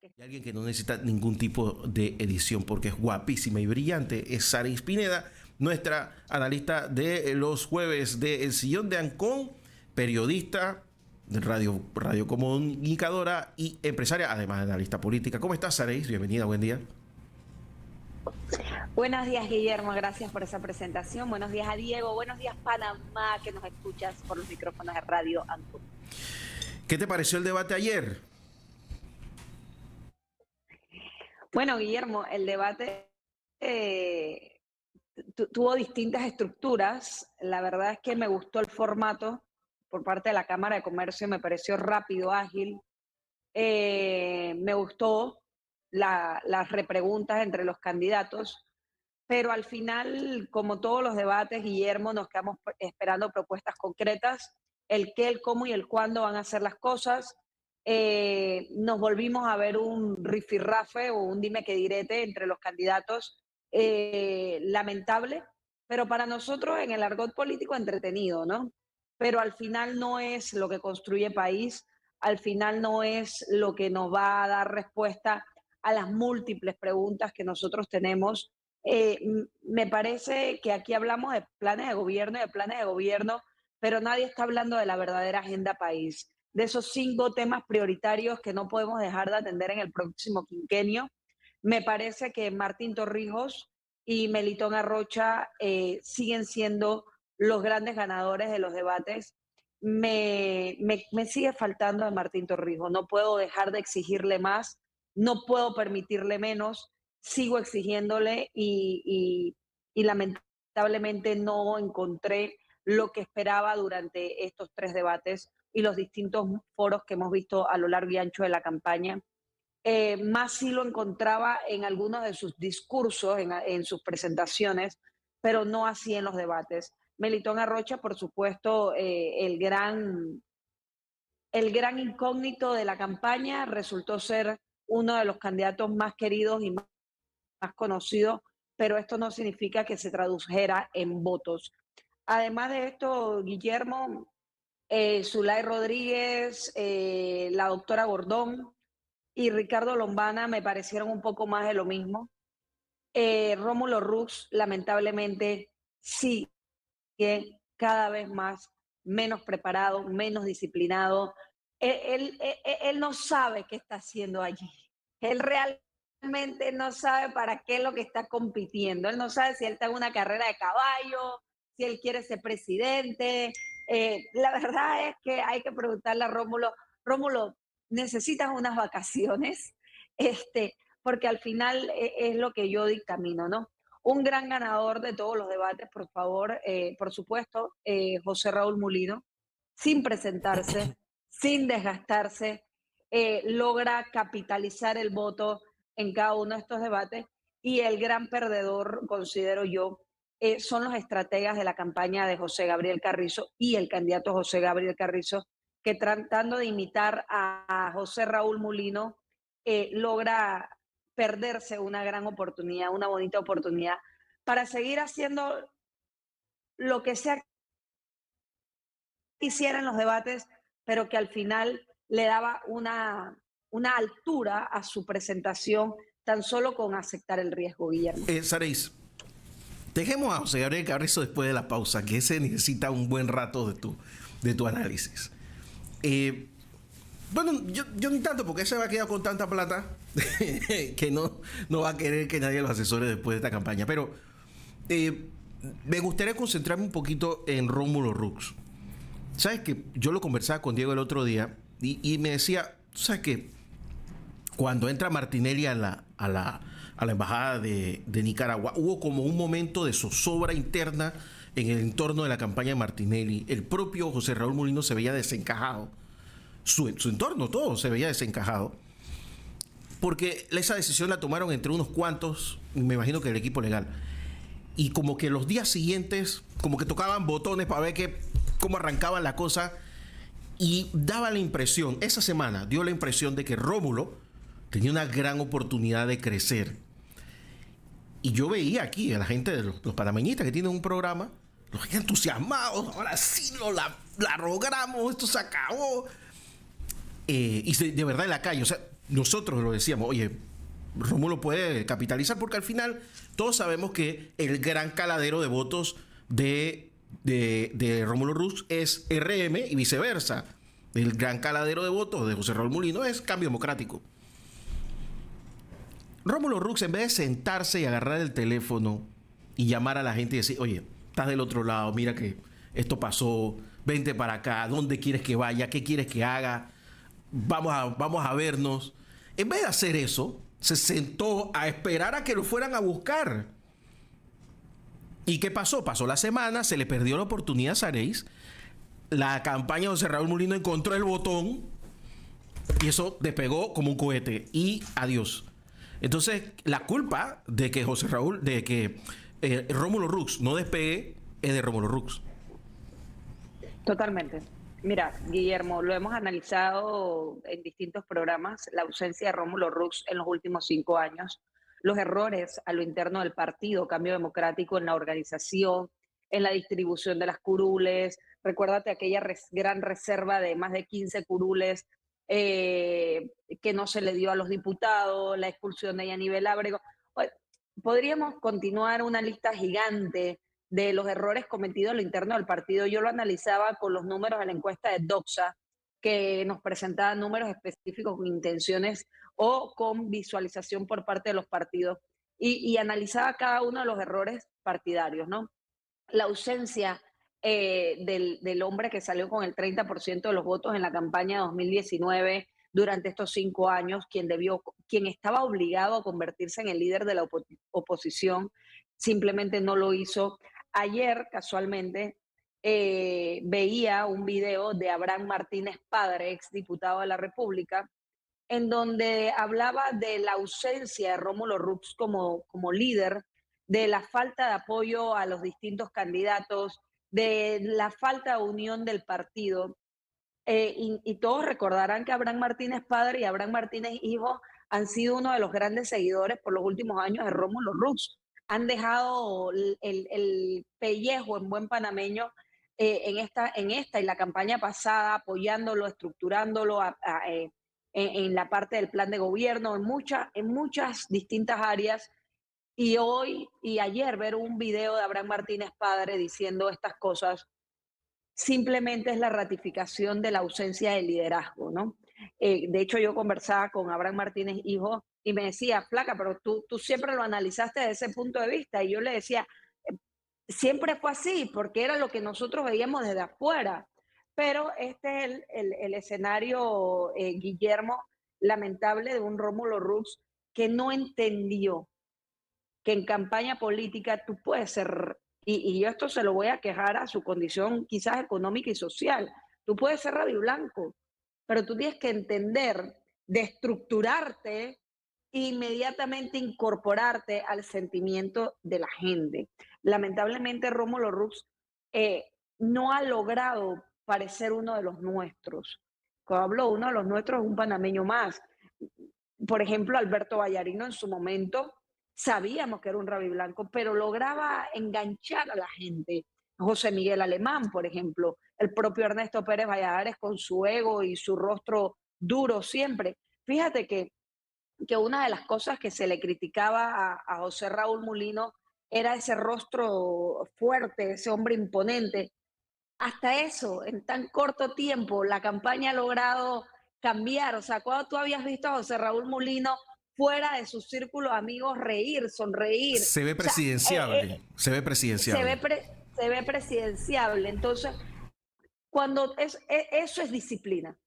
Y alguien que no necesita ningún tipo de edición porque es guapísima y brillante es Saray Pineda, nuestra analista de los jueves de El Sillón de Ancón, periodista, radiocomunicadora y empresaria, además de analista política. ¿Cómo estás, Saray? Bienvenida, buen día. Buenos días, Guillermo, gracias por esa presentación. Buenos días a Diego, buenos días Panamá, que nos escuchas por los micrófonos de Radio Ancón. ¿Qué te pareció el debate ayer? Bueno, Guillermo, el debate tuvo distintas estructuras. La verdad es que me gustó el formato por parte de la Cámara de Comercio, me pareció rápido, ágil. Me gustó las repreguntas entre los candidatos, pero al final, como todos los debates, Guillermo, nos quedamos esperando propuestas concretas, el qué, el cómo y el cuándo van a hacer las cosas. Nos volvimos a ver un rifirrafe o un dime que direte entre los candidatos, lamentable, pero para nosotros en el argot político entretenido, ¿no? Pero al final no es lo que construye país, al final no es lo que nos va a dar respuesta a las múltiples preguntas que nosotros tenemos. Me parece que aquí hablamos de planes de gobierno, pero nadie está hablando de la verdadera agenda país, de esos 5 temas prioritarios que no podemos dejar de atender en el próximo quinquenio. Me parece que Martín Torrijos y Melitón Arrocha siguen siendo los grandes ganadores de los debates. Me sigue faltando a Martín Torrijos, no puedo dejar de exigirle más, no puedo permitirle menos, sigo exigiéndole y lamentablemente no encontré lo que esperaba durante estos 3 debates y los distintos foros que hemos visto a lo largo y ancho de la campaña. Más sí lo encontraba en algunos de sus discursos, en sus presentaciones, pero no así en los debates. Melitón Arrocha, por supuesto, el gran incógnito de la campaña, resultó ser uno de los candidatos más queridos y más conocidos, pero esto no significa que se tradujera en votos. Además de esto, Guillermo, Zulay Rodríguez, la doctora Gordón y Ricardo Lombana me parecieron un poco más de lo mismo. Rómulo Rux, lamentablemente, sí que cada vez más menos preparado, menos disciplinado. Él no sabe qué está haciendo allí. Él realmente no sabe para qué es lo que está compitiendo. Él no sabe si él está en una carrera de caballo, si él quiere ser presidente. La verdad es que hay que preguntarle a Rómulo, Rómulo, ¿necesitas unas vacaciones? Porque al final es lo que yo dictamino, ¿no? Un gran ganador de todos los debates, por favor, por supuesto, José Raúl Mulino, sin presentarse, sin desgastarse, logra capitalizar el voto en cada uno de estos debates y el gran perdedor, considero yo, son los estrategas de la campaña de José Gabriel Carrizo y el candidato José Gabriel Carrizo, que tratando de imitar a José Raúl Mulino, logra perderse una gran oportunidad, una bonita oportunidad para seguir haciendo lo que sea que hiciera en los debates, pero que al final le daba una altura a su presentación tan solo con aceptar el riesgo, Guillermo. Saray, dejemos a José Gabriel Carrizo después de la pausa, que ese necesita un buen rato de tu análisis. Bueno, yo ni tanto, porque ese va a quedar con tanta plata que no va a querer que nadie lo asesore después de esta campaña. Pero me gustaría concentrarme un poquito en Rómulo Rux. ¿Sabes qué? Yo lo conversaba con Diego el otro día y me decía, ¿sabes qué? Cuando entra Martinelli a la embajada de Nicaragua, hubo como un momento de zozobra interna en el entorno de la campaña de Martinelli. El propio José Raúl Mulino se veía desencajado. Su entorno todo se veía desencajado, porque esa decisión la tomaron entre unos cuantos, me imagino que el equipo legal, y como que los días siguientes como que tocaban botones para ver cómo arrancaban la cosa, y daba la impresión, esa semana dio la impresión de que Rómulo tenía una gran oportunidad de crecer. Y yo veía aquí a la gente de los panameñistas que tienen un programa, los entusiasmados, ahora sí la logramos, esto se acabó. Y de verdad en la calle, o sea, nosotros lo decíamos, oye, Rómulo puede capitalizar porque al final todos sabemos que el gran caladero de votos de Rómulo Rux es RM y viceversa. El gran caladero de votos de José Raúl Mulino es Cambio Democrático. Rómulo Rux, en vez de sentarse y agarrar el teléfono y llamar a la gente y decir, oye, estás del otro lado, mira que esto pasó, vente para acá, ¿dónde quieres que vaya? ¿Qué quieres que haga? Vamos a vernos. En vez de hacer eso, se sentó a esperar a que lo fueran a buscar. ¿Y qué pasó? Pasó la semana, se le perdió la oportunidad a Saréis. La campaña de José Raúl Mulino encontró el botón y eso despegó como un cohete. Y adiós. Entonces, la culpa de que José Raúl, de que Rómulo Rux no despegue, es de Rómulo Rux. Totalmente. Mira, Guillermo, lo hemos analizado en distintos programas, la ausencia de Rómulo Rux en los últimos 5 años, los errores a lo interno del partido, Cambio Democrático en la organización, en la distribución de las curules. Recuérdate aquella gran reserva de más de 15 curules que no se le dio a los diputados, la expulsión de Yanivel Ábrego. Bueno, podríamos continuar una lista gigante de los errores cometidos a lo interno del partido. Yo lo analizaba con los números de la encuesta de Doxa, que nos presentaba números específicos con intenciones o con visualización por parte de los partidos y analizaba cada uno de los errores partidarios, ¿no? La ausencia del hombre que salió con el 30% de los votos en la campaña 2019 durante estos 5 años, quien estaba obligado a convertirse en el líder de la oposición, simplemente no lo hizo. Ayer, casualmente, veía un video de Abraham Martínez Padre, exdiputado de la República, en donde hablaba de la ausencia de Rómulo Rux como líder, de la falta de apoyo a los distintos candidatos, de la falta de unión del partido. Y todos recordarán que Abraham Martínez padre y Abraham Martínez hijo han sido uno de los grandes seguidores por los últimos años de Rómulo Rux. Han dejado el pellejo en buen panameño en esta y la campaña pasada, apoyándolo, estructurándolo en la parte del plan de gobierno, en muchas distintas áreas. Y hoy y ayer ver un video de Abraham Martínez padre diciendo estas cosas simplemente es la ratificación de la ausencia de liderazgo, ¿no? De hecho, yo conversaba con Abraham Martínez, hijo, y me decía, flaca, pero tú siempre lo analizaste desde ese punto de vista. Y yo le decía, siempre fue así, porque era lo que nosotros veíamos desde afuera. Pero este es el escenario, Guillermo, lamentable de un Rómulo Rux que no entendió que en campaña política tú puedes ser, y yo esto se lo voy a quejar a su condición quizás económica y social, tú puedes ser radio blanco, pero tú tienes que entender de estructurarte e inmediatamente incorporarte al sentimiento de la gente. Lamentablemente Rómulo Rux eh, no ha logrado parecer uno de los nuestros. Cuando hablo uno de los nuestros es un panameño más. Por ejemplo, Alberto Vallarino en su momento sabíamos que era un blanco, pero lograba enganchar a la gente. José Miguel Alemán, por ejemplo, el propio Ernesto Pérez Valladares con su ego y su rostro duro siempre. Fíjate que una de las cosas que se le criticaba a José Raúl Mulino era ese rostro fuerte, ese hombre imponente. Hasta eso, en tan corto tiempo, la campaña ha logrado cambiar. O sea, cuando tú habías visto a José Raúl Mulino fuera de su círculo de amigos reír, sonreír. Se ve O sea, presidenciable. Se ve se ve, presidenciable. se ve presidenciable. Entonces, eso es disciplina.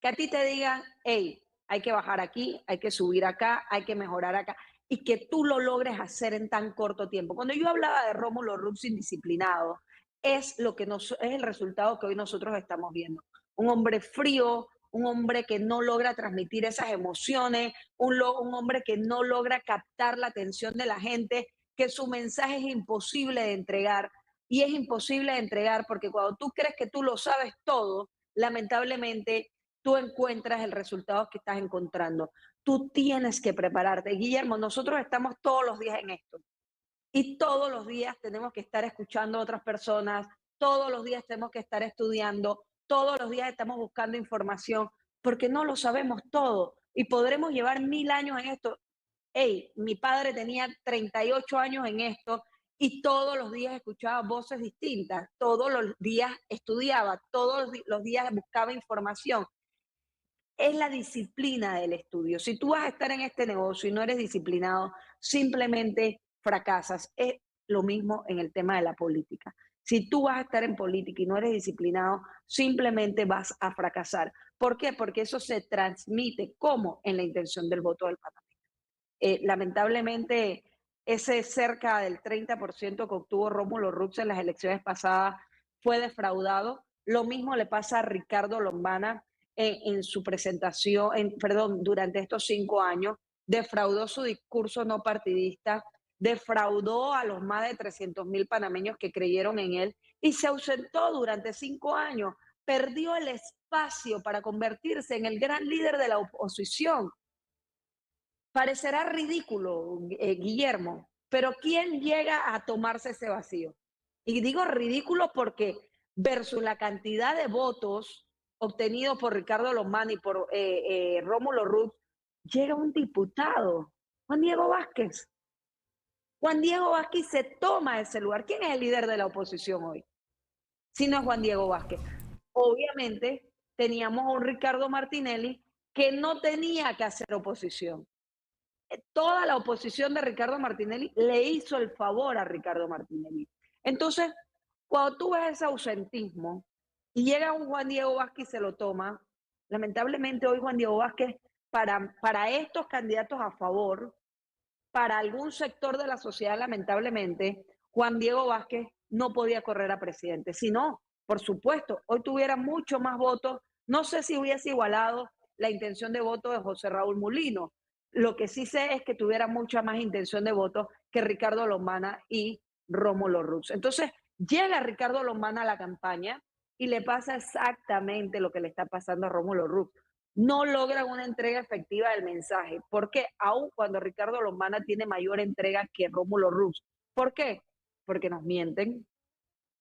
Que a ti te digan, hey, hay que bajar aquí, hay que subir acá, hay que mejorar acá, y que tú lo logres hacer en tan corto tiempo. Cuando yo hablaba de Rómulo Rux indisciplinado, es el resultado que hoy nosotros estamos viendo. Un hombre frío, un hombre que no logra transmitir esas emociones, un hombre que no logra captar la atención de la gente, que su mensaje es imposible de entregar. Y es imposible de entregar porque cuando tú crees que tú lo sabes todo, lamentablemente tú encuentras el resultado que estás encontrando. Tú tienes que prepararte. Guillermo, nosotros estamos todos los días en esto y todos los días tenemos que estar escuchando a otras personas, todos los días tenemos que estar estudiando, todos los días estamos buscando información, porque no lo sabemos todo y podremos llevar 1000 años en esto. Hey, mi padre tenía 38 años en esto y todos los días escuchaba voces distintas, todos los días estudiaba, todos los días buscaba información. Es la disciplina del estudio. Si tú vas a estar en este negocio y no eres disciplinado, simplemente fracasas. Es lo mismo en el tema de la política. Si tú vas a estar en política y no eres disciplinado, simplemente vas a fracasar. ¿Por qué? Porque eso se transmite como en la intención del voto del Parlamento. Lamentablemente, ese cerca del 30% que obtuvo Rómulo Rux en las elecciones pasadas fue defraudado. Lo mismo le pasa a Ricardo Lombana en su presentación, perdón, durante estos 5 años. Defraudó su discurso no partidista, defraudó a los más de 300.000 panameños que creyeron en él y se ausentó durante 5 años. Perdió el espacio para convertirse en el gran líder de la oposición. Parecerá ridículo, Guillermo, pero ¿quién llega a tomarse ese vacío? Y digo ridículo porque versus la cantidad de votos obtenidos por Ricardo Lombana y por Rómulo Rux, llega un diputado, Juan Diego Vázquez. Juan Diego Vázquez se toma ese lugar. ¿Quién es el líder de la oposición hoy? Si no es Juan Diego Vázquez. Obviamente teníamos a un Ricardo Martinelli que no tenía que hacer oposición. Toda la oposición de Ricardo Martinelli le hizo el favor a Ricardo Martinelli. Entonces, cuando tú ves ese ausentismo y llega un Juan Diego Vázquez y se lo toma, lamentablemente hoy Juan Diego Vázquez, para estos candidatos a favor, para algún sector de la sociedad, lamentablemente, Juan Diego Vázquez no podía correr a presidente. Si no, por supuesto, hoy tuviera mucho más votos. No sé si hubiese igualado la intención de voto de José Raúl Mulino. Lo que sí sé es que tuviera mucha más intención de voto que Ricardo Lombana y Rómulo Rux. Entonces, llega Ricardo Lombana a la campaña y le pasa exactamente lo que le está pasando a Rómulo Rux. No logran una entrega efectiva del mensaje. ¿Por qué? Aun cuando Ricardo Lombana tiene mayor entrega que Rómulo Rux. ¿Por qué? Porque nos mienten,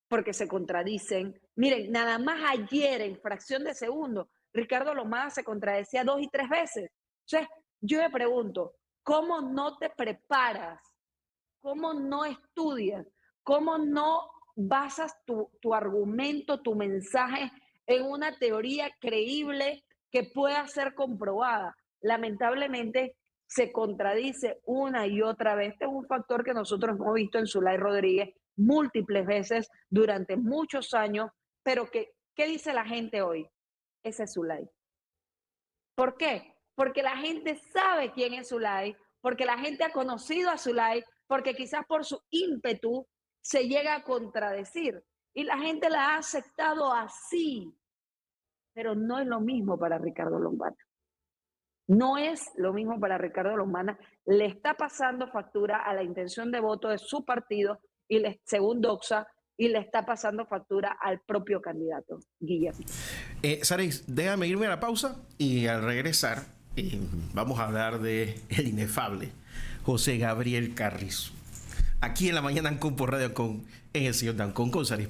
porque se contradicen. Miren, nada más ayer, en fracción de segundo, Ricardo Lombana se contradecía 2 y 3 veces. Entonces, yo me pregunto, ¿cómo no te preparas? ¿Cómo no estudias? ¿Cómo no basas tu argumento, tu mensaje en una teoría creíble que pueda ser comprobada? Lamentablemente se contradice una y otra vez. Este es un factor que nosotros hemos visto en Zulay Rodríguez múltiples veces durante muchos años, pero ¿qué dice la gente hoy? Ese es Zulay. ¿Por qué? Porque la gente sabe quién es Zulay, porque la gente ha conocido a Zulay, porque quizás por su ímpetu se llega a contradecir y la gente la ha aceptado así, pero no es lo mismo para Ricardo Lombana. No es lo mismo para Ricardo Lombana. Le está pasando factura a la intención de voto de su partido y según Doxa, y le está pasando factura al propio candidato, Guillermo. Saris, déjame irme a la pausa y al regresar vamos a hablar de el inefable José Gabriel Carrizo. Aquí en la mañana Ancon por Radio Ancon, en el señor Dancon con Saris.